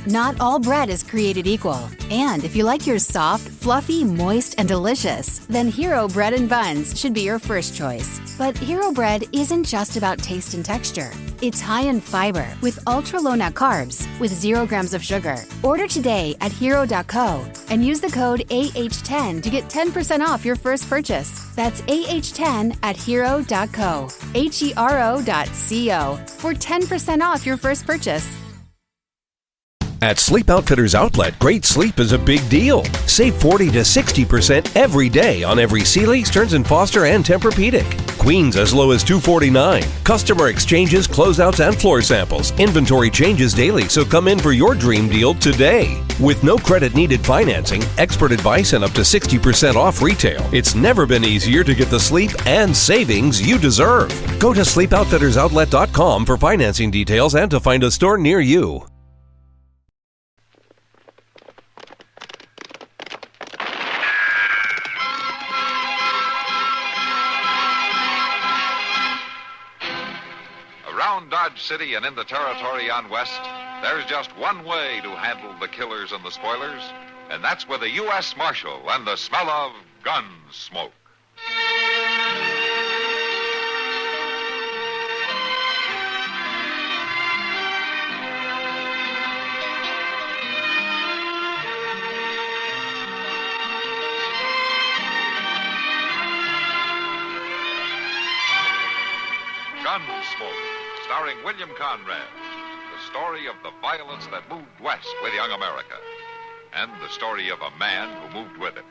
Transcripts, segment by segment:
Not all bread is created equal. And if you like yours soft, fluffy, moist, and delicious, then Hero Bread and Buns should be your first choice. But Hero Bread isn't just about taste and texture. It's high in fiber with ultra-low net carbs with 0 grams of sugar. Order today at hero.co and use the code AH10 to get 10% off your first purchase. That's AH10 at hero.co, HERO.co for 10% off your first purchase. At Sleep Outfitters Outlet, great sleep is a big deal. Save 40 to 60% every day on every Sealy, Stearns & Foster, and Tempur-Pedic. Queens as low as $249. Customer exchanges, closeouts, and floor samples. Inventory changes daily, so come in for your dream deal today. With no credit needed financing, expert advice, and up to 60% off retail, it's never been easier to get the sleep and savings you deserve. Go to sleepoutfittersoutlet.com for financing details and to find a store near you. Dodge City and in the territory on west, there's just one way to handle the killers and the spoilers, and that's with a U.S. Marshal and the smell of Gunsmoke. Gunsmoke, starring William Conrad, the story of the violence that moved west with young America, and the story of a man who moved with it.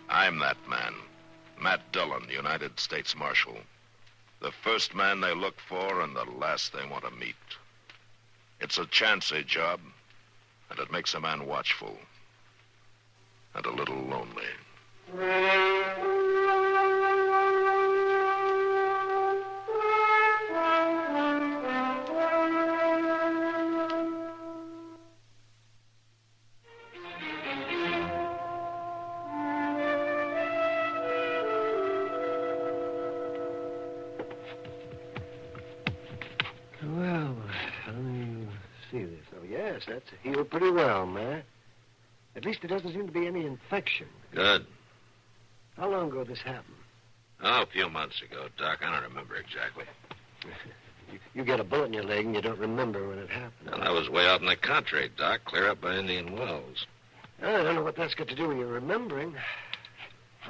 I'm that man, Matt Dillon, United States Marshal. The first man they look for and the last they want to meet. It's a chancy job, and it makes a man watchful and a little lonely. That's healed pretty well, Matt. At least there doesn't seem to be any infection. Good. How long ago this happened? Oh, a few months ago, Doc. I don't remember exactly. You get a bullet in your leg and you don't remember when it happened. Well, I was way out in the country, Doc, clear up by Indian Wells. I don't know what that's got to do with your remembering.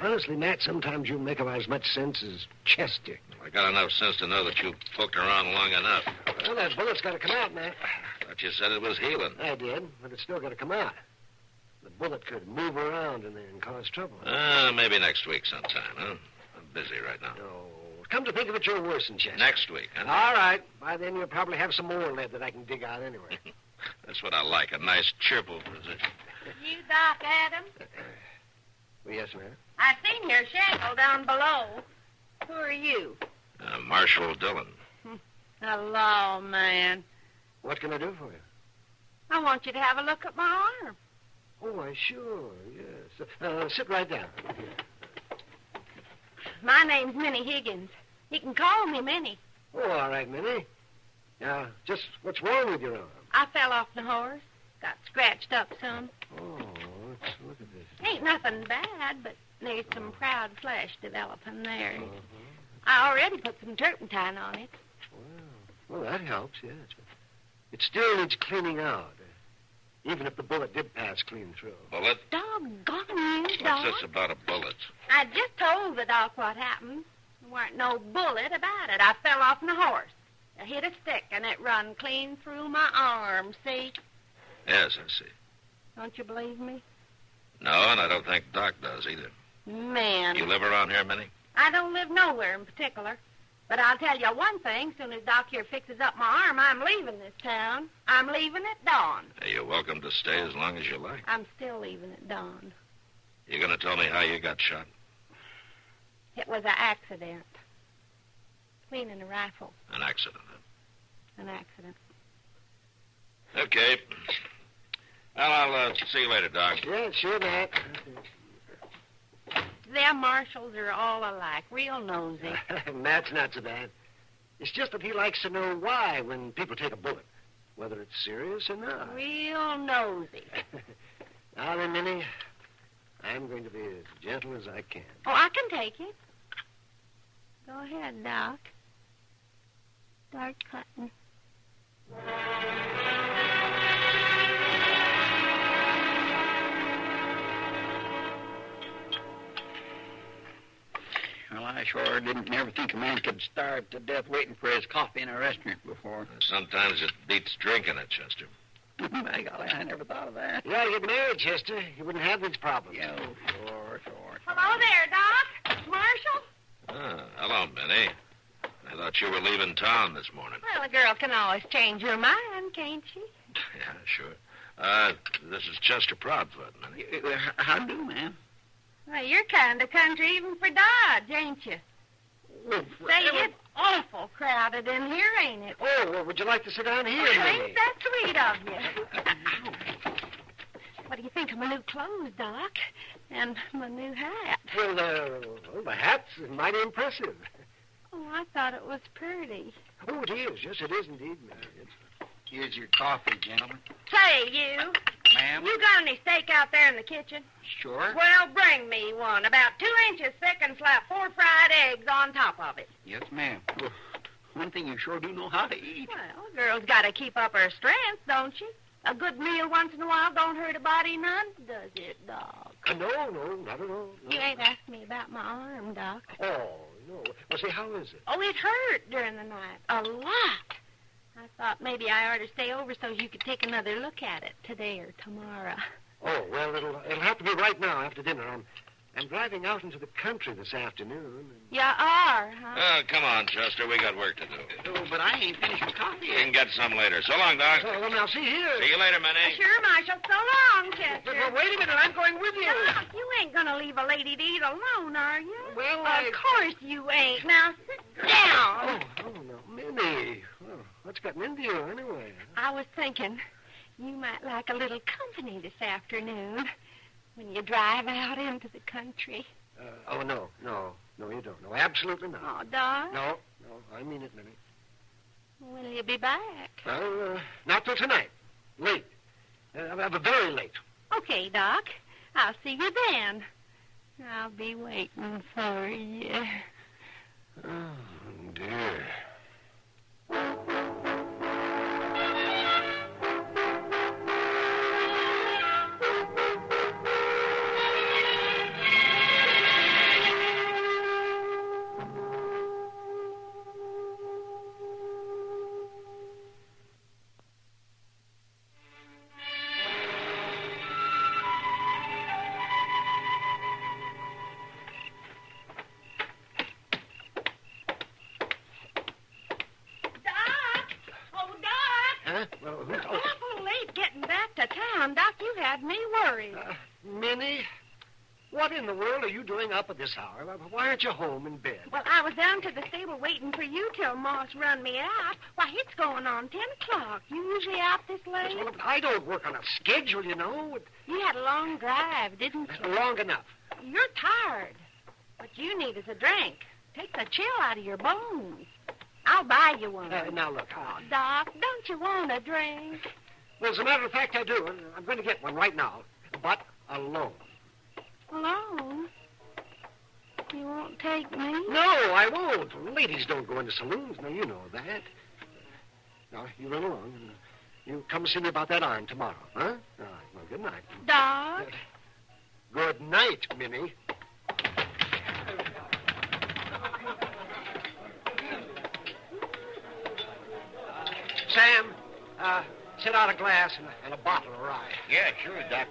Honestly, Matt, sometimes you make about as much sense as Chester. I got enough sense to know that you poked around long enough. Well, that bullet's got to come out, Matt. Thought you said it was healing. I did, but it's still got to come out. The bullet could move around in there and cause trouble. Maybe next week sometime, huh? I'm busy right now. Oh, come to think of it, you're worse than Chester. Next week, huh? All right. By then, you'll probably have some more lead that I can dig out anyway. That's what I like, a nice, cheerful position. You Doc Adams? Well, yes, ma'am. I seen your shackle down below. Who are you? Marshal Dillon. A lawman. What can I do for you? I want you to have a look at my arm. Oh, why, sure, yes. Sit right down. My name's Minnie Higgins. You can call me Minnie. Oh, all right, Minnie. Now, just what's wrong with your arm? I fell off the horse. Got scratched up some. Oh, let's look at this. Ain't nothing bad, but there's some proud flesh developing there. I already put some turpentine on it. Well, that helps, yes. It still needs cleaning out, even if the bullet did pass clean through. Bullet? Doggone you, Doc. What's this about a bullet? I just told the doc what happened. There weren't no bullet about it. I fell off my horse. I hit a stick, and it run clean through my arm, see? Yes, I see. Don't you believe me? No, and I don't think Doc does either. Man. You live around here, Minnie? I don't live nowhere in particular. But I'll tell you one thing. Soon as Doc here fixes up my arm, I'm leaving this town. I'm leaving at dawn. You're welcome to stay as long as you like. I'm still leaving at dawn. You going to tell me how you got shot? It was an accident. Cleaning a rifle. An accident, huh? An accident. Okay. Well, I'll see you later, Doc. Yeah, sure, Matt. Them marshals are all alike, real nosy. Matt's not so bad. It's just that he likes to know why when people take a bullet. whether it's serious or not. Real nosy. Now then, Minnie, I'm going to be as gentle as I can. Oh, I can take it. Go ahead, Doc. Start cutting. Well, I sure didn't never think a man could starve to death waiting for his coffee in a restaurant before. Sometimes it beats drinking it, Chester. By golly, I never thought of that. Yeah, you'd married, Chester. You wouldn't have these problems. Yeah, sure. Hello there, Doc. Marshal? Ah, hello, Minnie. I thought you were leaving town this morning. Well, a girl can always change her mind, can't she? Yeah, sure. This is Chester Proudfoot, Minnie. How do, ma'am? Well, you're kind of country even for Dodge, ain't you? Well, Say, it's awful crowded in here, ain't it? Oh, well, would you like to sit down here, Well, Minnie? ain't that sweet of you? What do you think of my new clothes, Doc? And my new hat? Well, the hat's mighty impressive. Oh, I thought it was pretty. Oh, it is. Yes, it is indeed, Minnie. Here's your coffee, gentlemen. Say, you. Ma'am? You got any steak out there in the kitchen? Sure. Well, bring me one. About 2 inches thick and slap 4 fried eggs on top of it. Yes, ma'am. Well, one thing you sure do know how to eat. Well, a girl's got to keep up her strength, don't she? A good meal once in a while don't hurt a body none, does it, Doc? No, not at all. No. You ain't asked me about my arm, Doc. Oh, no. Well, say, how is it? Oh, it hurt during the night. A lot. I thought maybe I ought to stay over so you could take another look at it today or tomorrow. Oh, well, it'll have to be right now after dinner. I'm driving out into the country this afternoon. You are, huh? Oh, come on, Chester. We got work to do. Oh, but I ain't finished with coffee You yet. can get some later. So long, Doc. Oh, well, now, see here. See you later, Minnie. Sure, Marshal. So long, Chester. Well, wait a minute. I'm going with you. Doc, you ain't going to leave a lady to eat alone, are you? Well, Of course you ain't. Now, sit down. Oh, no, Minnie. Well, what's gotten into you anyway? I was thinking you might like a little company this afternoon when you drive out into the country. No, you don't. No, absolutely not. Oh, Doc. No, I mean it, Minnie. Will you be back? Well, not till tonight. Late. Very late. Okay, Doc. I'll see you then. I'll be waiting for you. Oh, dear. Well, Awful late getting back to town, Doc. You had me worried. Minnie, what in the world are you doing up at this hour? Why aren't you home in bed? Well, I was down to the stable waiting for you till Moss run me out. Why, it's going on 10 o'clock. You usually out this late? Well, I don't work on a schedule, you know. You had a long drive, didn't you? Long enough. You're tired. What you need is a drink. Take the chill out of your bones. I'll buy you one. Now, look. Oh, Doc, don't you want a drink? Well, as a matter of fact, I do. I'm going to get one right now, but alone. Alone? You won't take me? No, I won't. Ladies don't go into saloons. Now, you know that. Now, you run along. And you come see me about that arm tomorrow, huh? All right. Well, good night. Doc? Good night, Minnie. Sam, set out a glass and a bottle of rye. Yeah, sure, Doc.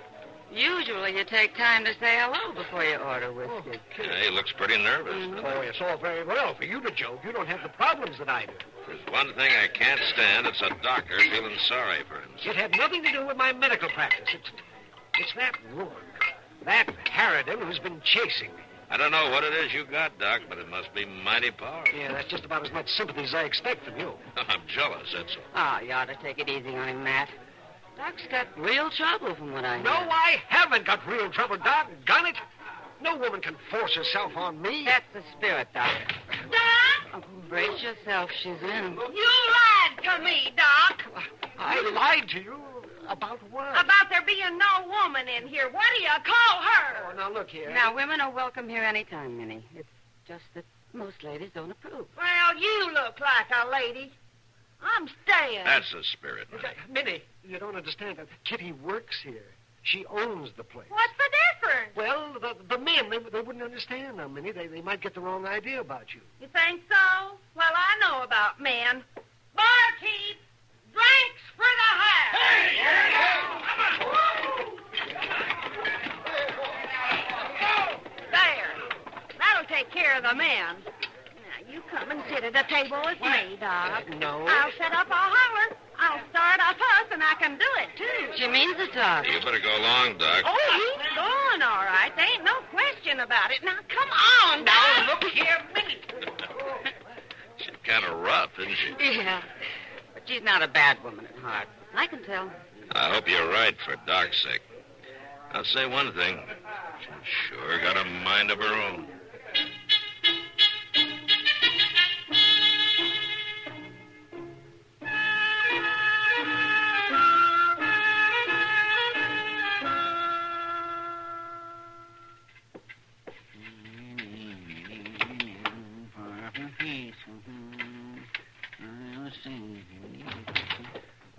Usually you take time to say hello before you order whiskey. Yeah, he looks pretty nervous. Oh, it's all very well for you to joke. You don't have the problems that I do. There's one thing I can't stand. It's a doctor feeling sorry for himself. It had nothing to do with my medical practice. It's that woman, that Harridan, who's been chasing me. I don't know what it is you got, Doc, but it must be mighty powerful. Yeah, that's just about as much sympathy as I expect from you. I'm jealous, that's all. Ah, you ought to take it easy on him, Matt. Doc's got real trouble from what I hear. No, I haven't got real trouble, Doc. Gun it. No woman can force herself on me. That's the spirit, Doc. Doc? Oh, brace yourself, she's in. You lied to me, Doc. I lied to you about what? About there being no woman in here. What do you call her? Oh, now look here. Now, women are welcome here anytime, Minnie. It's just that most ladies don't approve. Well, you look like a lady. I'm staying. That's the spirit, Minnie. Minnie, you don't understand. Kitty works here. She owns the place. What's the difference? Well, the men, they wouldn't understand now, Minnie. They might get the wrong idea about you. You think so? Well, I know about men. Barkeep, drinks for the house. There. That'll take care of the men. Now, you come and sit at a table with me, Doc. No. I'll set up a holler. I'll start a fuss, and I can do it, too. She means it, Doc. You better go along, Doc. Oh, he's going all right. There ain't no question about it. Now, come on, Doc. Now, look here, Minnie. She's kind of rough, isn't she? Yeah. But she's not a bad woman at heart. I can tell. I hope you're right for Doc's sake. I'll say one thing. She's sure got a mind of her own.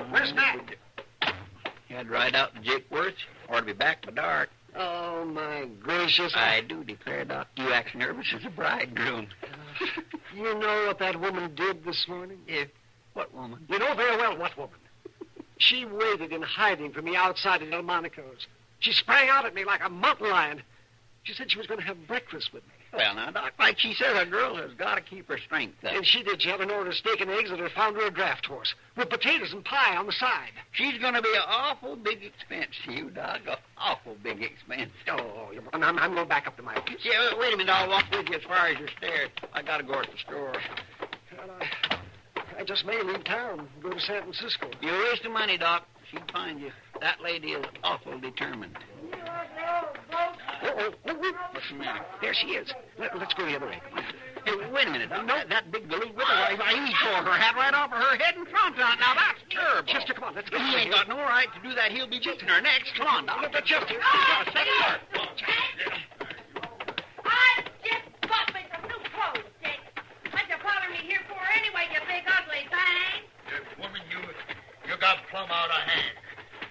Where's Matt? Had to ride out to Jakeworth, or to be back by dark. Oh, my gracious. I do declare, Doc, you act nervous as a bridegroom. You know what that woman did this morning? What woman? You know very well what woman. She waited in hiding for me outside at Delmonico's. She sprang out at me like a mountain lion. She said she was going to have breakfast with me. Well, now, Doc, like she says, a girl has got to keep her strength up. And she did. She had an order of steak and eggs at her founder a draft horse with potatoes and pie on the side. She's going to be an awful big expense to you, Doc. An awful big expense. Oh, I'm going back up to my office. Yeah, wait a minute. I'll walk with you as far as your stairs. I got to go to the store. Well, I just may leave town and go to San Francisco. You're wasting money, Doc. She'd find you. That lady is awful determined. What's the matter? There she is. Let's go the other way. Hey, wait a minute. Doc. That big galoot with her, I tore her hat right off of her head and front on. Now, that's terrible. Chester, come on. Let's go. He ain't got no right to do that. He'll be beating her next. Come on, Doc. Chester. I just bought me some new clothes, Dick. What you following me here for anyway, you big ugly thing? Woman, you got plumb out of hand.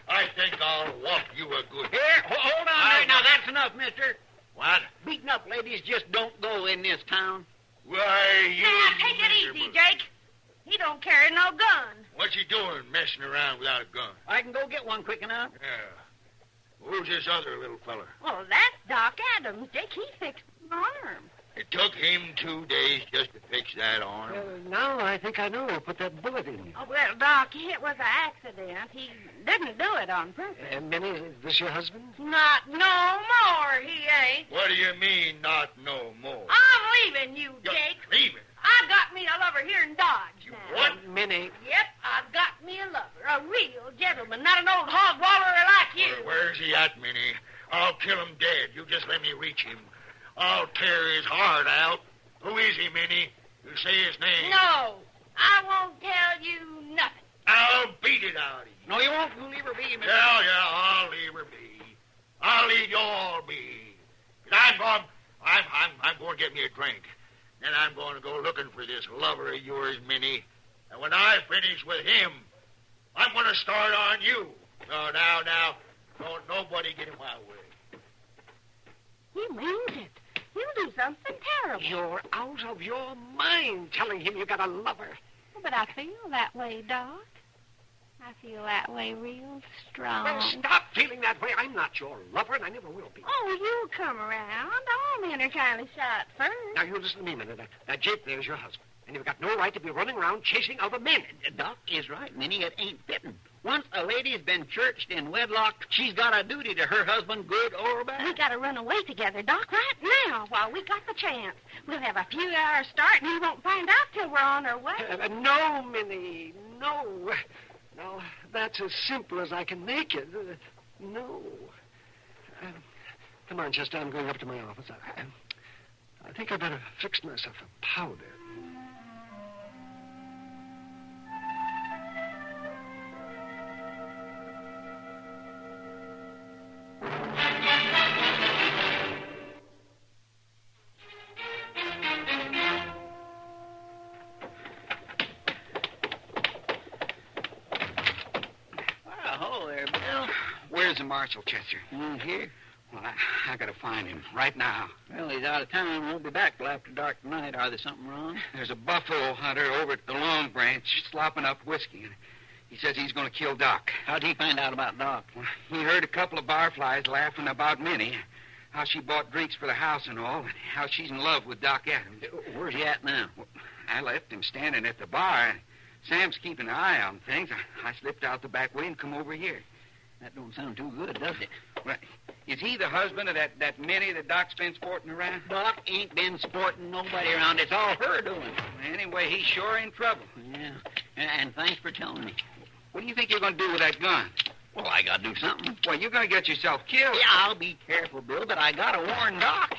I think I'll walk you a good... Here, hold on right now. That's enough, mister. What? Beating up ladies just don't go in this town. Why, you... Now, take it easy, Jake. He don't carry no gun. What you doing messing around without a gun? I can go get one quick enough. Yeah. Who's this other little feller? Oh, that's Doc Adams, Dick. He fixed my arm. It took him 2 days just to fix that arm. Now I think I know. Put that bullet in you. Oh, well, Doc, it was an accident. He didn't do it on purpose. Minnie, is this your husband? Not no more, he ain't. What do you mean, not no more? I'm leaving you, You're Jake. leaving? I got me a lover here in Dodge now. What? Minnie. Yep, I've got me a lover, a real gentleman, not an old hog wallerer like you. Where's he at, Minnie? I'll kill him dead. You just let me reach him. I'll tear his heart out. Who is he, Minnie? You say his name. No, I won't tell you nothing. I'll beat it out of you. No, you won't. You'll leave her be, mister. Yeah, I'll leave her be. I'll leave you all be. 'Cause I'm going to get me a drink. Then I'm going to go looking for this lover of yours, Minnie. And when I finish with him, I'm going to start on you. No, now, don't nobody get in my way. He means it. He'll do something terrible. You're out of your mind telling him you got a lover. But I feel that way, Doc. I feel that way real strong. Well, stop feeling that way. I'm not your lover, and I never will be. Oh, you'll come around. All men are kind of shot first. Now, you listen to me a minute. Now, Jake there's your husband, and you've got no right to be running around chasing other men. Doc is right, Minnie. It ain't fitting. Once a lady's been churched in wedlock, she's got a duty to her husband, good or bad. We got to run away together, Doc, right now, while we got the chance. We'll have a few hours start, and he won't find out till we're on our way. No, Minnie, no. No, that's as simple as I can make it. No. Come on, Chester, I'm going up to my office. I think I better fix myself a powder. Where's the marshal, Chester? Here? Well, I gotta find him right now. Well, he's out of town. Won't be back till after dark tonight. Are there something wrong? There's a buffalo hunter over at the Long Branch slopping up whiskey. He says he's going to kill Doc. How'd he find out about Doc? Well, he heard a couple of barflies laughing about Minnie, how she bought drinks for the house and all, and how she's in love with Doc Adams. Where's he at now? Well, I left him standing at the bar. Sam's keeping an eye on things. I slipped out the back way and come over here. That don't sound too good, does it? Well, is he the husband of that Minnie that Doc's been sporting around? Doc ain't been sporting nobody around. It's all her doing. Anyway, he's sure in trouble. Yeah, and thanks for telling me. What do you think you're going to do with that gun? Well, I got to do something. Well, you're going to get yourself killed. Yeah, I'll be careful, Bill, but I got to warn Doc.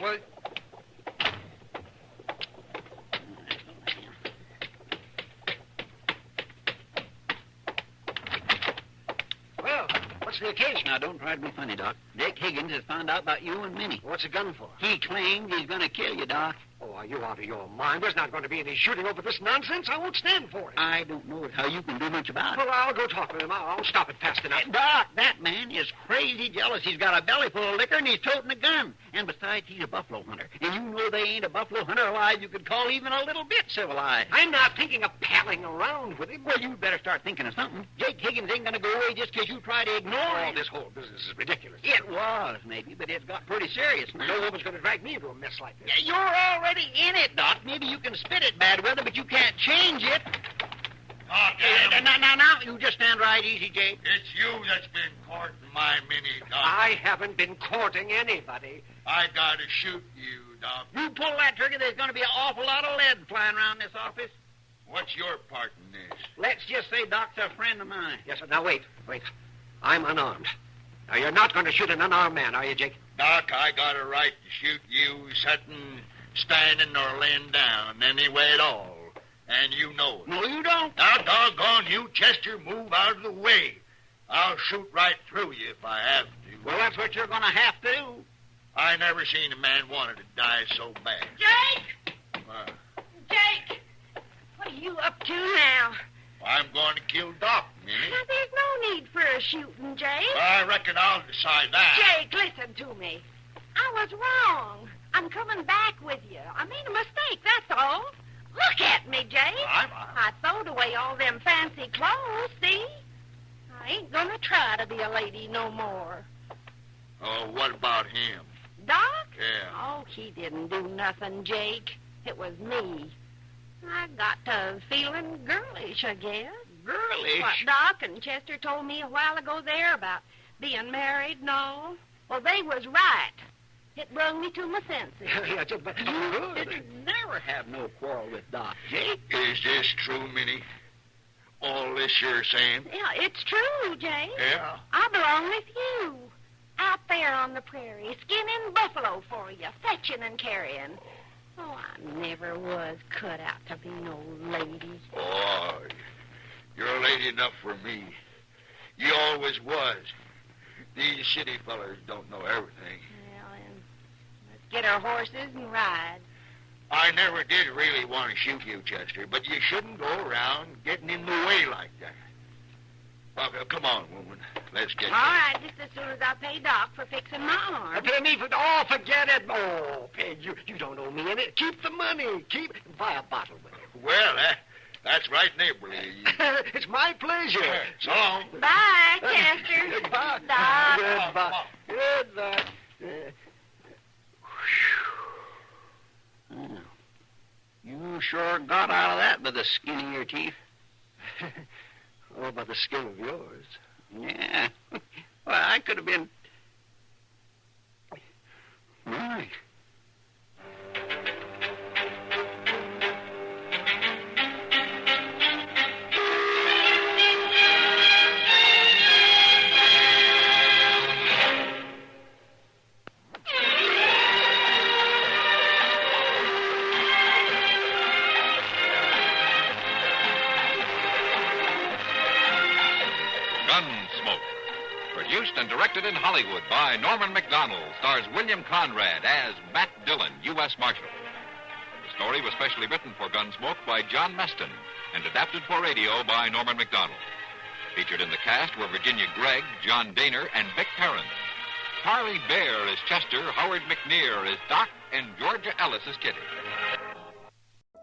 Well, what's the occasion? Now, don't try to be funny, Doc. Jake Higgins has found out about you and Minnie. What's the gun for? He claims he's going to kill you, Doc. Oh, are you out of your mind? There's not going to be any shooting over this nonsense. I won't stand for it. I don't know how you can do much about it. Well, I'll go talk with him. I'll stop it fast enough. Doc, that man is crazy jealous. He's got a belly full of liquor and he's toting a gun. And besides, he's a buffalo hunter. And you know they ain't a buffalo hunter alive you could call even a little bit civilized. I'm not thinking of palling around with him. Well, you'd better start thinking of something. Jake Higgins ain't going to go away just because you try to ignore him. This whole business is ridiculous. It was, maybe, but it's got pretty serious now. No woman's going to drag me into a mess like this. You're already in it, Doc. Maybe you can spit it bad weather, but you can't change it. Oh, damn. Now, you just stand right easy, Jake. It's you that's been courting my Minnie, Doc. I haven't been courting anybody. I gotta shoot you, Doc. You pull that trigger, there's going to be an awful lot of lead flying around this office. What's your part in this? Let's just say Doc's a friend of mine. Yes, sir. Now, wait. I'm unarmed. Now, you're not going to shoot an unarmed man, are you, Jake? Doc, I got a right to shoot you sitting, standing, or laying down anyway at all. And you know it. No, you don't. Now, doggone you, Chester, move out of the way. I'll shoot right through you if I have to. Well, that's what you're going to have to do. I never seen a man wanted to die so bad. Jake! Jake! What are you up to now? I'm going to kill Doc, Minnie. Now, there's no need for a shooting, Jake. I reckon I'll decide that. Jake, listen to me. I was wrong. I'm coming back with you. I made a mistake, that's all. Look at me, Jake. I throwed away all them fancy clothes, see? I ain't gonna try to be a lady no more. Oh, what about him? Doc? Yeah. Oh, he didn't do nothing, Jake. It was me. I got to feeling girlish, I guess. Girlish? What Doc and Chester told me a while ago there about being married and all. Well, they was right. It brung me to my senses. But You didn't never have no quarrel with Doc, Jake. Is this true, Minnie? All this you're saying? Yeah, it's true, Jake. Yeah. I belong with you. Out there on the prairie, skinning buffalo for you, fetching and carrying. Oh, I never was cut out to be no lady. Oh, you're lady enough for me. You always was. These city fellers don't know everything. Well, then, let's get our horses and ride. I never did really want to shoot you, Chester, but you shouldn't go around getting in the way like that. Well, come on, woman. Let's get All right, just as soon as I pay Doc for fixing my arm. Pay me for... Oh, forget it. Oh, Peg, you don't owe me any. Keep the money. Buy a bottle with it. Well, that's right neighborly. It's my pleasure. So long. Bye, Chester. Goodbye. Doc. Goodbye. You sure got out of that by the skin of your teeth. Oh, by the skin of yours. Yeah. Well, I could have been... Right. Gunsmoke. Produced and directed in Hollywood by Norman Macdonnell, stars William Conrad as Matt Dillon, U.S. Marshal. The story was specially written for Gunsmoke by John Meston and adapted for radio by Norman Macdonnell. Featured in the cast were Virginia Gregg, John Daner, and Vic Perrin. Harley Bear is Chester, Howard McNear is Doc, and Georgia Ellis is Kitty.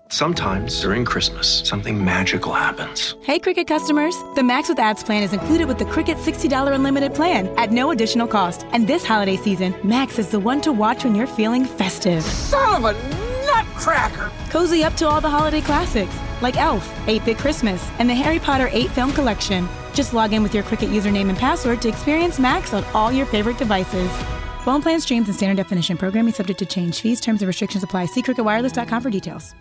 Sometimes during Christmas, something magical happens. Hey, Cricket customers. The Max with Ads plan is included with the Cricket $60 unlimited plan at no additional cost. And this holiday season, Max is the one to watch when you're feeling festive. Son of a nutcracker! Cozy up to all the holiday classics, like Elf, 8-Bit Christmas, and the Harry Potter 8-film collection. Just log in with your Cricket username and password to experience Max on all your favorite devices. Phone plan streams and standard definition. Programming subject to change. Fees, terms, and restrictions apply. See cricketwireless.com for details.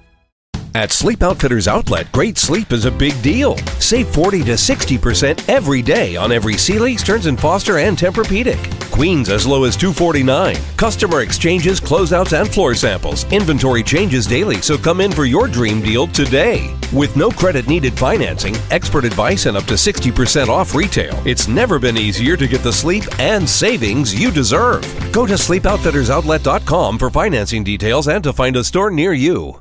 At Sleep Outfitters Outlet, great sleep is a big deal. Save 40 to 60% every day on every Sealy, Stearns & Foster, and Tempur-Pedic. Queens as low as $249. Customer exchanges, closeouts, and floor samples. Inventory changes daily, so come in for your dream deal today. With no credit-needed financing, expert advice, and up to 60% off retail, it's never been easier to get the sleep and savings you deserve. Go to SleepOutfittersOutlet.com for financing details and to find a store near you.